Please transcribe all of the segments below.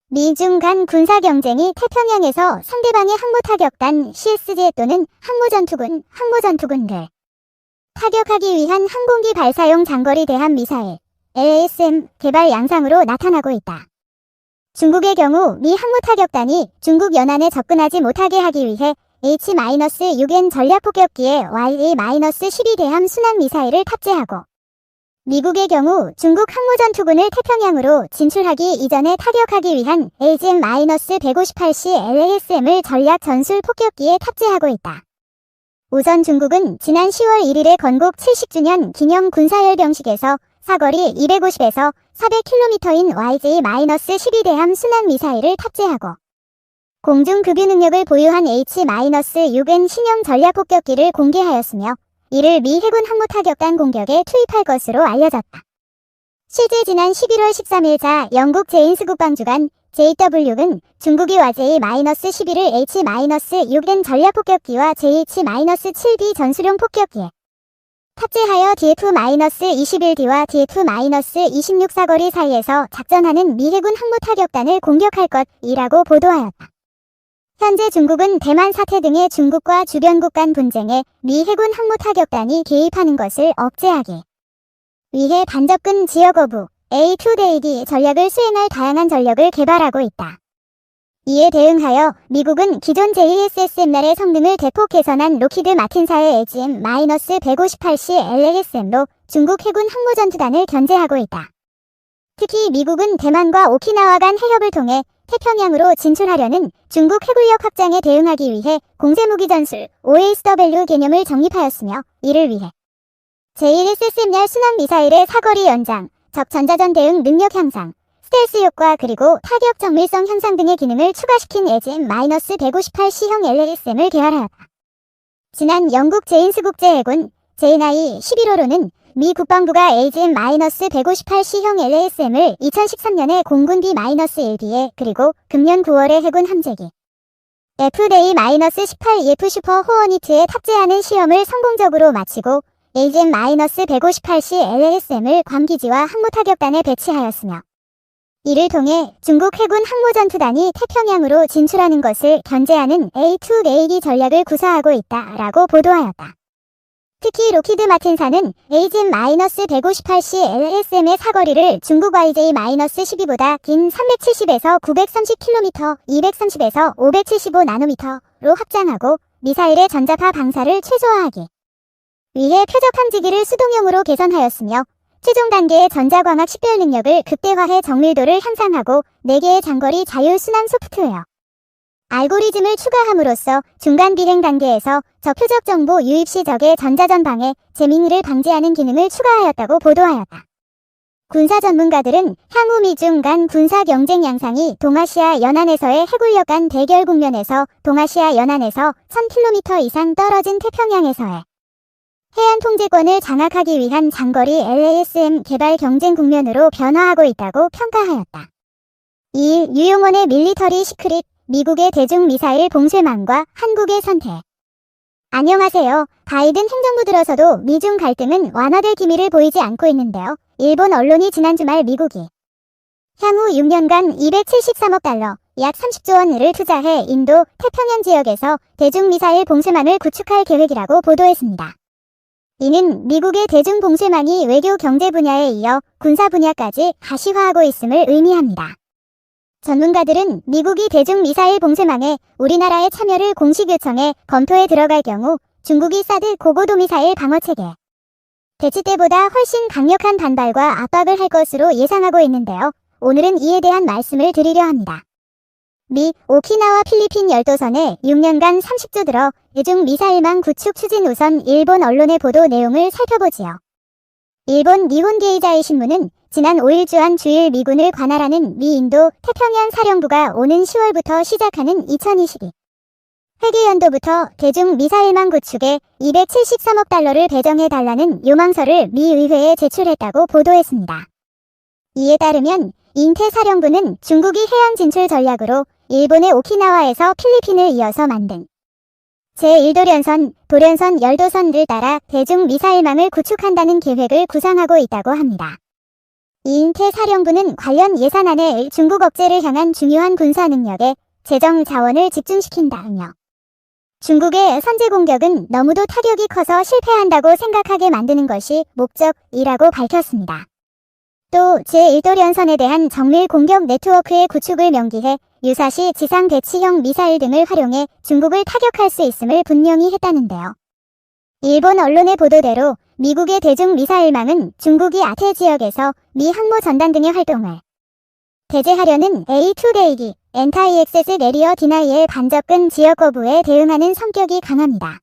미중 간 군사 경쟁이 태평양에서 상대방의 항모타격단 CSG 또는 항모전투군을 타격하기 위한 항공기 발사용 장거리 대함 미사일 LASM 개발 양상으로 나타나고 있다. 중국의 경우 미 항모타격단이 중국 연안에 접근하지 못하게 하기 위해 H-6N 전략폭격기에 YA-12 대함 순항 미사일을 탑재하고, 미국의 경우 중국 항모전투군을 태평양으로 진출하기 이전에 타격하기 위한 AGM-158C LASM을 전략 전술 폭격기에 탑재하고 있다. 우선 중국은 지난 10월 1일에 건국 70주년 기념 군사열병식에서 사거리 250에서 400km인 YJ-12 대함 순항 미사일을 탑재하고, 공중 급유 능력을 보유한 H-6N 신형 전략 폭격기를 공개하였으며, 이를 미 해군 항모타격단 공격에 투입할 것으로 알려졌다. 실제 지난 11월 13일자 영국 제인스 국방주간 JW는 중국이 YJ-12를 H-6N 전략 폭격기와 JH-7B 전술용 폭격기에 탑재하여 DF-21D와 DF-26 사거리 사이에서 작전하는 미 해군 항모타격단을 공격할 것이라고 보도하였다. 현재 중국은 대만 사태 등의 중국과 주변국 간 분쟁에 미 해군 항모타격단이 개입하는 것을 억제하기 위해 반접근 지역 거부 A2DAD 전략을 수행할 다양한 전력을 개발하고 있다. 이에 대응하여 미국은 기존 JSSM날의 성능을 대폭 개선한 로키드 마틴사의 AGM-158C LASM로 중국 해군 항모전투단을 견제하고 있다. 특히 미국은 대만과 오키나와 간 해협을 통해 태평양으로 진출하려는 중국 해군력 확장에 대응하기 위해 공세무기 전술 OSW 개념을 정립하였으며, 이를 위해 JSSMR 순항 미사일의 사거리 연장, 적 전자전 대응 능력 향상, 스텔스 효과 그리고 타격 정밀성 향상 등의 기능을 추가시킨 AGM-158C형 LASM을 개발하였다. 지난 영국 제인스 국제해군 JNI 11호로는 미 국방부가 AGM-158C형 LASM을 2013년에 공군 B-1B에 그리고 금년 9월에 해군 함재기 FD-18EF 슈퍼 호어니트에 탑재하는 시험을 성공적으로 마치고 AGM-158C LASM을 괌 기지와 항모타격단에 배치하였으며, 이를 통해 중국 해군 항모전투단이 태평양으로 진출하는 것을 견제하는 A2AD 전략을 구사하고 있다라고 보도하였다. 특히 로키드 마틴사는 AGM-158C LASM의 사거리를 중국 YJ-12보다 긴 370에서 930km, 230에서 575나노미터로 확장하고 미사일의 전자파 방사를 최소화하기 위해 표적 함지기를 수동형으로 개선하였으며, 최종 단계의 전자광학 식별 능력을 극대화해 정밀도를 향상하고 4개의 장거리 자율순항 소프트웨어 알고리즘을 추가함으로써 중간 비행 단계에서 저표적 정보 유입 시 적의 전자전 방해, 재민을 방지하는 기능을 추가하였다고 보도하였다. 군사 전문가들은 향후 미중 간 군사 경쟁 양상이 동아시아 연안에서의 해군력 간 대결 국면에서 동아시아 연안에서 1000km 이상 떨어진 태평양에서의 해안 통제권을 장악하기 위한 장거리 LASM 개발 경쟁 국면으로 변화하고 있다고 평가하였다. 2일 유용원의 밀리터리 시크릿 미국의 대중미사일 봉쇄망과 한국의 선택. 안녕하세요. 바이든 행정부 들어서도 미중 갈등은 완화될 기미를 보이지 않고 있는데요. 일본 언론이 지난 주말 미국이 향후 6년간 273억 달러, 약 30조 원을 투자해 인도 태평양 지역에서 대중미사일 봉쇄망을 구축할 계획이라고 보도했습니다. 이는 미국의 대중봉쇄망이 외교 경제 분야에 이어 군사 분야까지 가시화하고 있음을 의미합니다. 전문가들은 미국이 대중미사일 봉쇄망에 우리나라의 참여를 공식 요청해 검토에 들어갈 경우 중국이 사드 고고도미사일 방어체계 배치 때보다 훨씬 강력한 반발과 압박을 할 것으로 예상하고 있는데요. 오늘은 이에 대한 말씀을 드리려 합니다. 미, 오키나와 필리핀 열도선에 6년간 30조 들어 대중미사일망 구축 추진 우선 일본 언론의 보도 내용을 살펴보지요. 일본 니혼 게이자이 신문은 지난 5일 주한 주일 미군을 관할하는 미 인도 태평양 사령부가 오는 10월부터 시작하는 2022 회계연도부터 대중미사일망 구축에 273억 달러를 배정해달라는 요망서를 미 의회에 제출했다고 보도했습니다. 이에 따르면 인태 사령부는 중국이 해양 진출 전략으로 일본의 오키나와에서 필리핀을 이어서 만든 제1도련선, 도련선 열도선을 따라 대중미사일망을 구축한다는 계획을 구상하고 있다고 합니다. 이인태 사령부는 관련 예산안에 중국 억제를 향한 중요한 군사 능력에 재정 자원을 집중시킨다며 중국의 선제 공격은 너무도 타격이 커서 실패한다고 생각하게 만드는 것이 목적이라고 밝혔습니다. 또 제1도련선에 대한 정밀 공격 네트워크의 구축을 명기해 유사시 지상 대치형 미사일 등을 활용해 중국을 타격할 수 있음을 분명히 했다는데요. 일본 언론의 보도대로 미국의 대중 미사일망은 중국이 아태 지역에서 미 항모 전단 등의 활동을 배제하려는 A2 계획이 엔타이엑세스 내리어 디나이의 반접근 지역 거부에 대응하는 성격이 강합니다.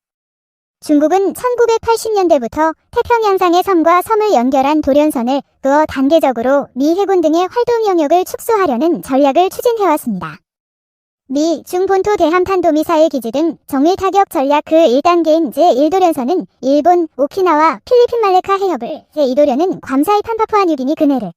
중국은 1980년대부터 태평양상의 섬과 섬을 연결한 도련선을 그어 단계적으로 미 해군 등의 활동 영역을 축소하려는 전략을 추진해왔습니다. 미, 중 본토 대함탄도미사일 기지 등 정밀 타격 전략 그 1단계인 제1도련선은 일본, 오키나와 필리핀 말레카 해협을, 제2도련은 괌사이 판파푸아 뉴기니 근해를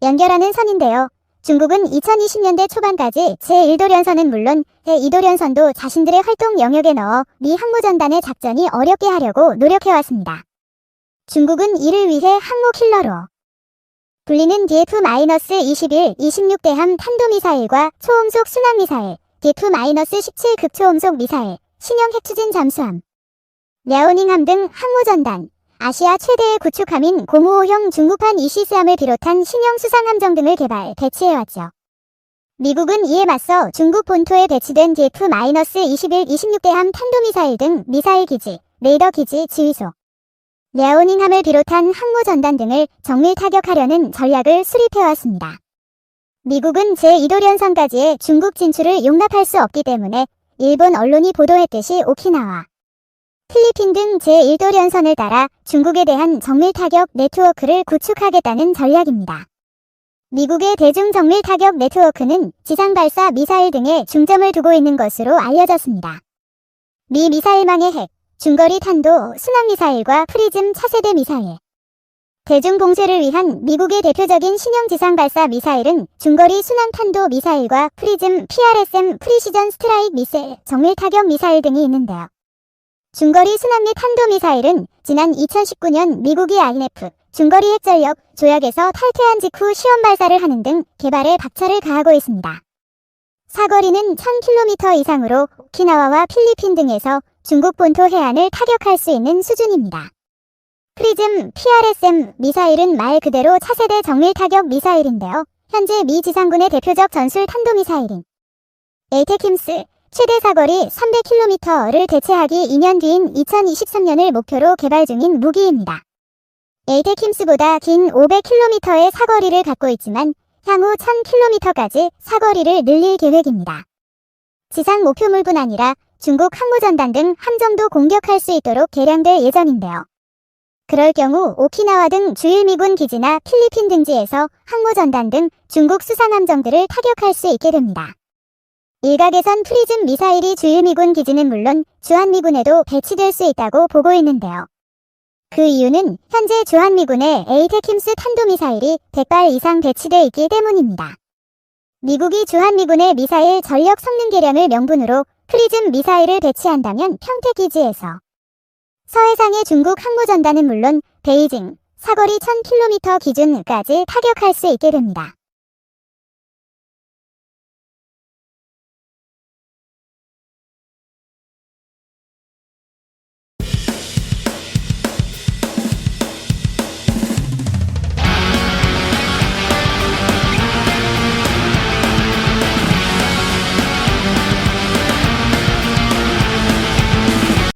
연결하는 선인데요. 중국은 2020년대 초반까지 제1도련선은 물론 제2도련선도 자신들의 활동 영역에 넣어 미 항모전단의 작전이 어렵게 하려고 노력해왔습니다. 중국은 이를 위해 항모 킬러로 불리는 DF-21, 26대함 탄도미사일과 초음속 순항미사일, DF-17 극초음속 미사일, 신형 핵추진 잠수함, 랴오닝함 등 항모전단, 아시아 최대의 구축함인 공우호형 중국판 이시스함을 비롯한 신형 수상함정 등을 개발, 배치해왔죠. 미국은 이에 맞서 중국 본토에 배치된 DF-21, 26대함 탄도미사일 등 미사일 기지, 레이더 기지, 지휘소, 랴오닝함을 비롯한 항모전단 등을 정밀 타격하려는 전략을 수립해왔습니다. 미국은 제2도련선까지의 중국 진출을 용납할 수 없기 때문에 일본 언론이 보도했듯이 오키나와 필리핀 등 제1도련선을 따라 중국에 대한 정밀 타격 네트워크를 구축하겠다는 전략입니다. 미국의 대중 정밀 타격 네트워크는 지상 발사 미사일 등에 중점을 두고 있는 것으로 알려졌습니다. 미 미사일망의 핵, 중거리 탄도 순항미사일과 프리즘 차세대 미사일, 대중 봉쇄를 위한 미국의 대표적인 신형 지상 발사 미사일은 중거리 순항 탄도 미사일과 프리즘 PRSM 프리시전 스트라이크 미사일, 정밀 타격 미사일 등이 있는데요. 중거리 순항미 탄도미사일은 지난 2019년 미국이 INF 중거리 핵전력 조약에서 탈퇴한 직후 시험 발사를 하는 등 개발에 박차를 가하고 있습니다. 사거리는 1000km 이상으로 오키나와와 필리핀 등에서 중국 본토 해안을 타격할 수 있는 수준입니다. 프리즘 PRSM 미사일은 말 그대로 차세대 정밀 타격 미사일인데요. 현재 미 지상군의 대표적 전술 탄도미사일인 에이테킴스 최대 사거리 300km를 대체하기 2년 뒤인 2023년을 목표로 개발 중인 무기입니다. 에이테킴스보다 긴 500km의 사거리를 갖고 있지만 향후 1000km까지 사거리를 늘릴 계획입니다. 지상 목표물뿐 아니라 중국 항모전단 등 함정도 공격할 수 있도록 개량될 예정인데요. 그럴 경우 오키나와 등 주일 미군 기지나 필리핀 등지에서 항모전단 등 중국 수상함정들을 타격할 수 있게 됩니다. 일각에선 프리즘 미사일이 주일미군 기지는 물론 주한미군에도 배치될 수 있다고 보고 있는데요. 그 이유는 현재 주한미군에 에이테킴스 탄도미사일이 100발 이상 배치돼 있기 때문입니다. 미국이 주한미군의 미사일 전력 성능 개량을 명분으로 프리즘 미사일을 배치한다면 평택기지에서 서해상의 중국 항모전단은 물론 베이징, 사거리 1000km 기준까지 타격할 수 있게 됩니다.